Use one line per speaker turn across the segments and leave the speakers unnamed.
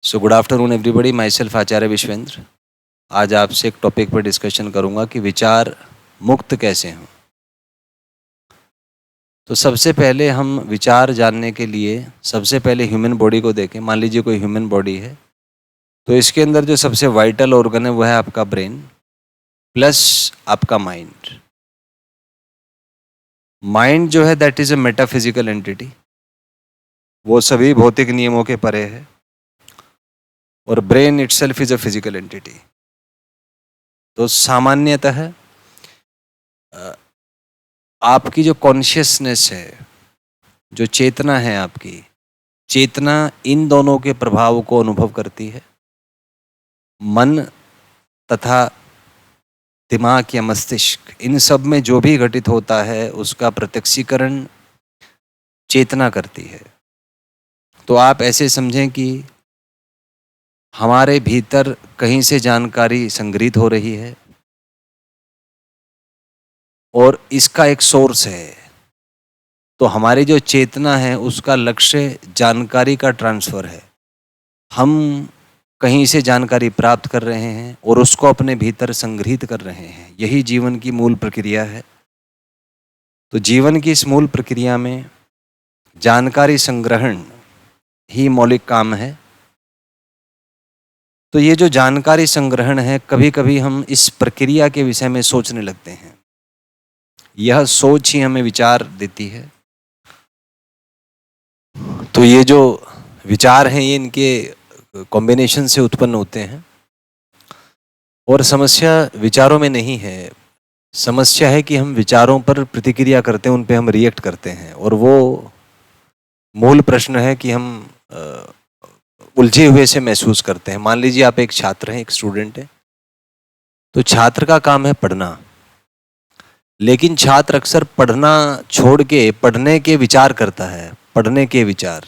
सो good afternoon everybody, myself Acharya Vishwendra. आज आपसे एक टॉपिक पर डिस्कशन करूंगा कि विचार मुक्त कैसे हों। तो सबसे पहले हम विचार जानने के लिए सबसे पहले ह्यूमन बॉडी को देखें। मान लीजिए कोई ह्यूमन बॉडी है, तो इसके अंदर जो सबसे वाइटल ऑर्गन है वो है आपका ब्रेन प्लस आपका माइंड। माइंड जो है that is a metaphysical entity, वो सभी भौतिक नियमों के परे है, और brain itself is a physical entity. तो सामान्यतः आपकी जो कॉन्शियसनेस है, जो चेतना है, आपकी चेतना इन दोनों के प्रभाव को अनुभव करती है। मन तथा दिमाग या मस्तिष्क, इन सब में जो भी घटित होता है उसका प्रत्यक्षीकरण चेतना करती है। तो आप ऐसे समझें कि हमारे भीतर कहीं से जानकारी संग्रहित हो रही है और इसका एक सोर्स है। तो हमारी जो चेतना है उसका लक्ष्य जानकारी का ट्रांसफ़र है। हम कहीं से जानकारी प्राप्त कर रहे हैं और उसको अपने भीतर संग्रहित कर रहे हैं। यही जीवन की मूल प्रक्रिया है। तो जीवन की इस मूल प्रक्रिया में जानकारी संग्रहण ही मौलिक काम है। तो ये जो जानकारी संग्रहण है, कभी कभी हम इस प्रक्रिया के विषय में सोचने लगते हैं। यह सोच ही हमें विचार देती है। तो ये जो विचार हैं ये इनके कॉम्बिनेशन से उत्पन्न होते हैं। और समस्या विचारों में नहीं है, समस्या है कि हम विचारों पर प्रतिक्रिया करते हैं, उन पे हम रिएक्ट करते हैं। और वो मूल प्रश्न है कि हम उलझे हुए से महसूस करते हैं। मान लीजिए आप एक छात्र हैं, एक स्टूडेंट है, तो छात्र का काम है पढ़ना, लेकिन छात्र अक्सर पढ़ना छोड़ के पढ़ने के विचार करता है, पढ़ने के विचार।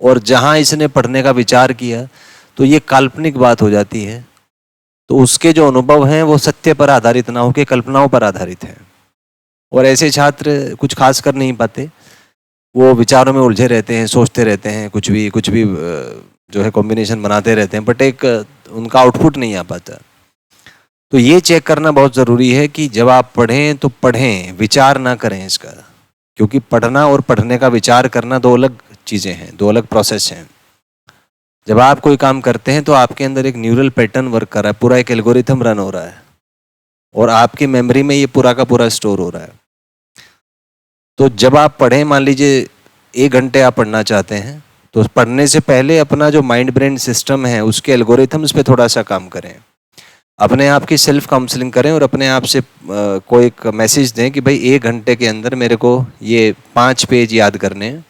और जहाँ इसने पढ़ने का विचार किया तो ये काल्पनिक बात हो जाती है। तो उसके जो अनुभव हैं वो सत्य पर आधारित ना होकर कल्पनाओं पर आधारित हैं। और ऐसे छात्र कुछ खास कर नहीं पाते, वो विचारों में उलझे रहते हैं, सोचते रहते हैं, कुछ भी जो है कॉम्बिनेशन बनाते रहते हैं, बट एक उनका आउटपुट नहीं आ पाता। तो ये चेक करना बहुत ज़रूरी है कि जब आप पढ़ें तो पढ़ें, विचार ना करें इसका। क्योंकि पढ़ना और पढ़ने का विचार करना दो अलग चीज़ें हैं, दो अलग प्रोसेस हैं। जब आप कोई काम करते हैं तो आपके अंदर एक न्यूरल पैटर्न वर्क कर रहा है, पूरा एक एल्गोरिथम रन हो रहा है और आपकी मेमोरी में ये पूरा का पूरा स्टोर हो रहा है। तो जब आप पढ़ें, मान लीजिए 1 घंटे आप पढ़ना चाहते हैं, तो पढ़ने से पहले अपना जो माइंड ब्रेन सिस्टम है उसके एल्गोरिथम्स पे थोड़ा सा काम करें। अपने आप की सेल्फ काउंसलिंग करें और अपने आप से कोई एक मैसेज दें कि भाई 1 घंटे के अंदर मेरे को ये 5 पेज याद करने हैं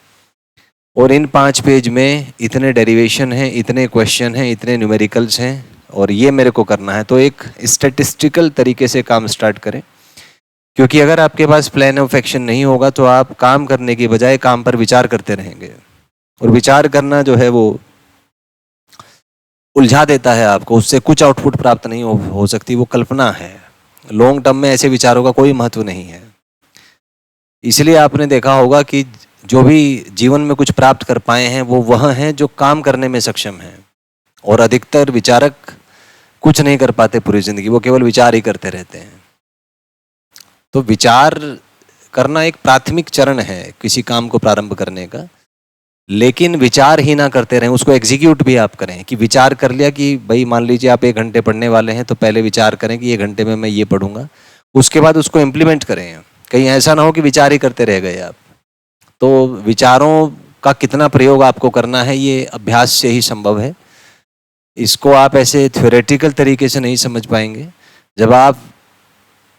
और इन 5 पेज में इतने डेरिवेशन हैं, इतने क्वेश्चन हैं, इतने न्यूमेरिकल्स हैं और ये मेरे को करना है। तो एक स्टैटिस्टिकल तरीके से काम स्टार्ट करें। क्योंकि अगर आपके पास प्लान ऑफ एक्शन नहीं होगा तो आप काम करने की बजाय काम पर विचार करते रहेंगे, और विचार करना जो है वो उलझा देता है आपको, उससे कुछ आउटपुट प्राप्त नहीं हो सकती, वो कल्पना है। लॉन्ग टर्म में ऐसे विचारों का कोई महत्व नहीं है। इसलिए आपने देखा होगा कि जो भी जीवन में कुछ प्राप्त कर पाए हैं वो वह हैं जो काम करने में सक्षम हैं, और अधिकतर विचारक कुछ नहीं कर पाते पूरी जिंदगी, वो केवल विचार ही करते रहते हैं। तो विचार करना एक प्राथमिक चरण है किसी काम को प्रारंभ करने का, लेकिन विचार ही ना करते रहें, उसको एग्जीक्यूट भी आप करें। कि विचार कर लिया कि भाई मान लीजिए आप 1 घंटे पढ़ने वाले हैं, तो पहले विचार करें कि 1 घंटे में मैं ये पढ़ूंगा, उसके बाद उसको इम्प्लीमेंट करें। कहीं ऐसा ना हो कि विचार ही करते रह गए आप। तो विचारों का कितना प्रयोग आपको करना है ये अभ्यास से ही संभव है। इसको आप ऐसे थ्योरेटिकल तरीके से नहीं समझ पाएंगे। जब आप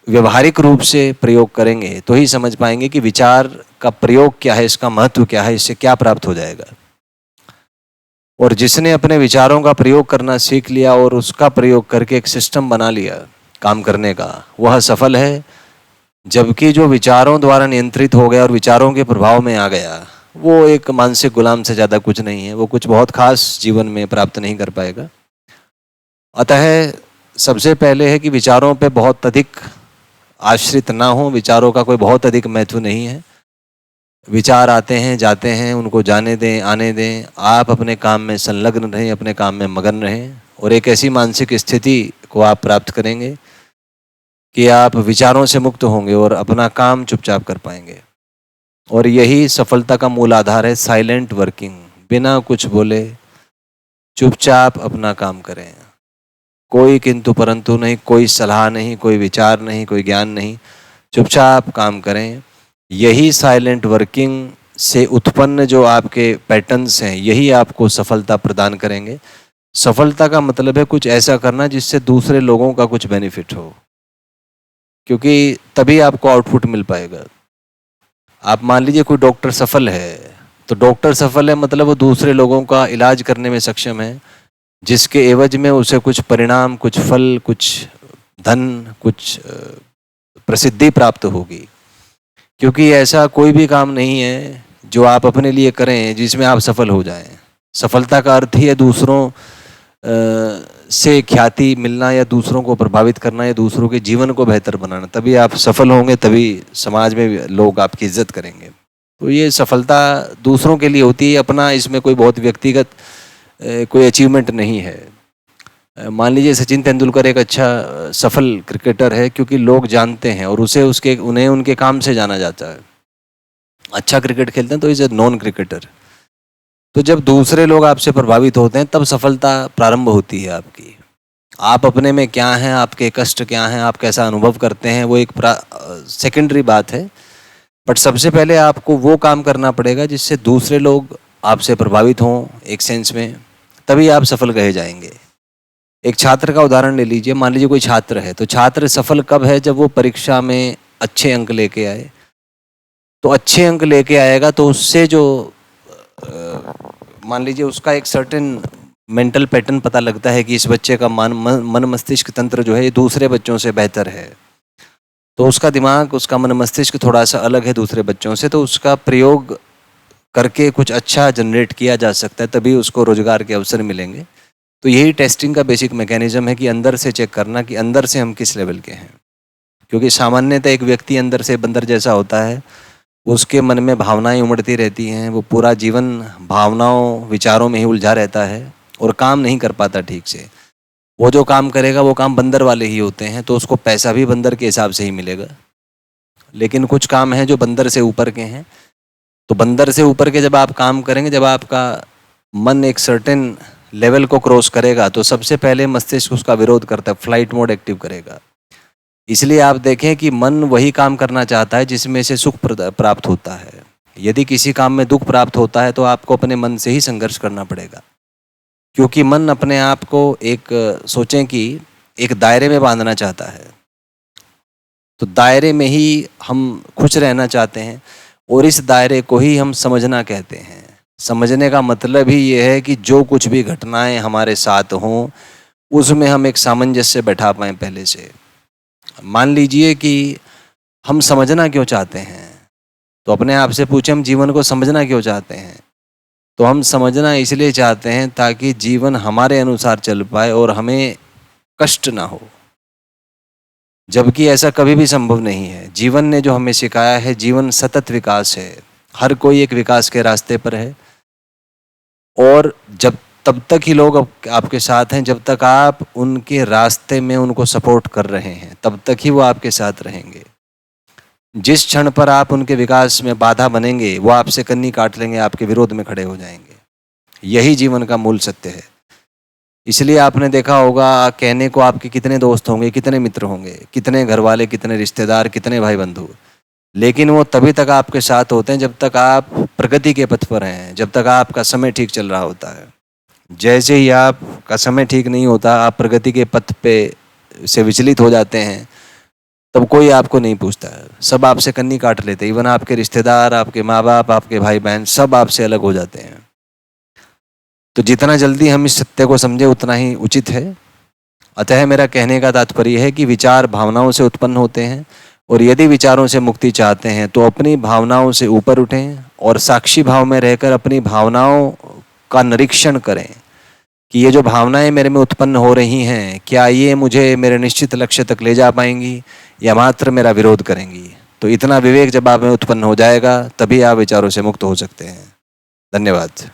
व्यवहारिक रूप से प्रयोग करेंगे तो ही समझ पाएंगे कि विचार का प्रयोग क्या है, इसका महत्व क्या है, इससे क्या प्राप्त हो जाएगा। और जिसने अपने विचारों का प्रयोग करना सीख लिया और उसका प्रयोग करके एक सिस्टम बना लिया काम करने का, वह सफल है। जबकि जो विचारों द्वारा नियंत्रित हो गया और विचारों के प्रभाव में आ गया, वो एक मानसिक गुलाम से ज़्यादा कुछ नहीं है। वो कुछ बहुत खास जीवन में प्राप्त नहीं कर पाएगा। अतः सबसे पहले है कि विचारों पे बहुत अधिक आश्रित ना हो, विचारों का कोई बहुत अधिक महत्व नहीं है। विचार आते हैं जाते हैं, उनको जाने दें, आने दें। आप अपने काम में संलग्न रहें, अपने काम में मगन रहें और एक ऐसी मानसिक स्थिति को आप प्राप्त करेंगे कि आप विचारों से मुक्त होंगे और अपना काम चुपचाप कर पाएंगे। और यही सफलता का मूल आधार है, साइलेंट वर्किंग। बिना कुछ बोले चुपचाप अपना काम करें, कोई किंतु परंतु नहीं, कोई सलाह नहीं, कोई विचार नहीं, कोई ज्ञान नहीं, चुपचाप काम करें। यही साइलेंट वर्किंग से उत्पन्न जो आपके पैटर्न्स हैं, यही आपको सफलता प्रदान करेंगे। सफलता का मतलब है कुछ ऐसा करना जिससे दूसरे लोगों का कुछ बेनिफिट हो, क्योंकि तभी आपको आउटपुट मिल पाएगा। आप मान लीजिए कोई डॉक्टर सफल है, तो डॉक्टर सफल है मतलब वो दूसरे लोगों का इलाज करने में सक्षम है, जिसके एवज में उसे कुछ परिणाम, कुछ फल, कुछ धन, कुछ प्रसिद्धि प्राप्त होगी। क्योंकि ऐसा कोई भी काम नहीं है जो आप अपने लिए करें जिसमें आप सफल हो जाएं। सफलता का अर्थ ही है दूसरों से ख्याति मिलना, या दूसरों को प्रभावित करना, या दूसरों के जीवन को बेहतर बनाना। तभी आप सफल होंगे, तभी समाज में लोग आपकी इज्जत करेंगे। तो ये सफलता दूसरों के लिए होती है, अपना इसमें कोई बहुत व्यक्तिगत कोई अचीवमेंट नहीं है। मान लीजिए सचिन तेंदुलकर एक अच्छा सफल क्रिकेटर है क्योंकि लोग जानते हैं और उन्हें उनके काम से जाना जाता है। अच्छा क्रिकेट खेलते हैं तो इज ए नॉन क्रिकेटर। तो जब दूसरे लोग आपसे प्रभावित होते हैं तब सफलता प्रारंभ होती है आपकी। आप अपने में क्या हैं, आपके कष्ट क्या हैं, आप कैसा अनुभव करते हैं, वो एक सेकेंडरी बात है। बट सबसे पहले आपको वो काम करना पड़ेगा जिससे दूसरे लोग आपसे प्रभावित हों एक सेंस में, तभी आप सफल कहे जाएंगे। एक छात्र का उदाहरण ले लीजिए। मान लीजिए कोई छात्र है, तो छात्र सफल कब है? जब वो परीक्षा में अच्छे अंक लेके आए। तो अच्छे अंक लेके आएगा तो उससे जो मान लीजिए उसका एक सर्टेन मेंटल पैटर्न पता लगता है कि इस बच्चे का मन मस्तिष्क तंत्र जो है ये दूसरे बच्चों से बेहतर है। तो उसका दिमाग, उसका मन मस्तिष्क थोड़ा सा अलग है दूसरे बच्चों से, तो उसका प्रयोग करके कुछ अच्छा जनरेट किया जा सकता है, तभी उसको रोजगार के अवसर मिलेंगे। तो यही टेस्टिंग का बेसिक मैकेनिज्म है कि अंदर से चेक करना कि अंदर से हम किस लेवल के हैं। क्योंकि सामान्यतः एक व्यक्ति अंदर से बंदर जैसा होता है, उसके मन में भावनाएं उमड़ती रहती हैं, वो पूरा जीवन भावनाओं विचारों में ही उलझा रहता है और काम नहीं कर पाता ठीक से। वो जो काम करेगा वो काम बंदर वाले ही होते हैं, तो उसको पैसा भी बंदर के हिसाब से ही मिलेगा। लेकिन कुछ काम हैं जो बंदर से ऊपर के हैं। तो बंदर से ऊपर के जब आप काम करेंगे, जब आपका मन एक सर्टेन लेवल को क्रॉस करेगा, तो सबसे पहले मस्तिष्क उसका विरोध करता है, फ्लाइट मोड एक्टिव करेगा। इसलिए आप देखें कि मन वही काम करना चाहता है जिसमें से सुख प्राप्त होता है। यदि किसी काम में दुख प्राप्त होता है तो आपको अपने मन से ही संघर्ष करना पड़ेगा, क्योंकि मन अपने आप को एक सोचें कि एक दायरे में बांधना चाहता है। तो दायरे में ही हम खुश रहना चाहते हैं और इस दायरे को ही हम समझना कहते हैं। समझने का मतलब ही ये है कि जो कुछ भी घटनाएं हमारे साथ हों उसमें हम एक सामंजस्य बैठा पाएं पहले से। मान लीजिए कि हम समझना क्यों चाहते हैं, तो अपने आप से पूछें हम जीवन को समझना क्यों चाहते हैं। तो हम समझना इसलिए चाहते हैं ताकि जीवन हमारे अनुसार चल पाए और हमें कष्ट ना हो, जबकि ऐसा कभी भी संभव नहीं है। जीवन ने जो हमें सिखाया है, जीवन सतत विकास है, हर कोई एक विकास के रास्ते पर है। और जब तब तक ही लोग आपके साथ हैं जब तक आप उनके रास्ते में उनको सपोर्ट कर रहे हैं, तब तक ही वो आपके साथ रहेंगे। जिस क्षण पर आप उनके विकास में बाधा बनेंगे, वो आपसे कन्नी काट लेंगे, आपके विरोध में खड़े हो जाएंगे। यही जीवन का मूल सत्य है। इसलिए आपने देखा होगा, कहने को आपके कितने दोस्त होंगे, कितने मित्र होंगे, कितने घर वाले, कितने रिश्तेदार, कितने भाई बंधु, लेकिन वो तभी तक आपके साथ होते हैं जब तक आप प्रगति के पथ पर हैं, जब तक आपका समय ठीक चल रहा होता है। जैसे ही आपका समय ठीक नहीं होता, आप प्रगति के पथ पे से विचलित हो जाते हैं, तब कोई आपको नहीं पूछता है, सब आपसे कन्नी काट लेते हैं। इवन आपके रिश्तेदार, आपके माँ बाप, आपके भाई बहन सब आपसे अलग हो जाते हैं। तो जितना जल्दी हम इस सत्य को समझे उतना ही उचित है। अतः मेरा कहने का तात्पर्य है कि विचार भावनाओं से उत्पन्न होते हैं, और यदि विचारों से मुक्ति चाहते हैं तो अपनी भावनाओं से ऊपर उठें और साक्षी भाव में रहकर अपनी भावनाओं का निरीक्षण करें कि ये जो भावनाएं मेरे में उत्पन्न हो रही हैं, क्या ये मुझे मेरे निश्चित लक्ष्य तक ले जा पाएंगी या मात्र मेरा विरोध करेंगी। तो इतना विवेक जब आप में उत्पन्न हो जाएगा तभी आप विचारों से मुक्त हो सकते हैं। धन्यवाद।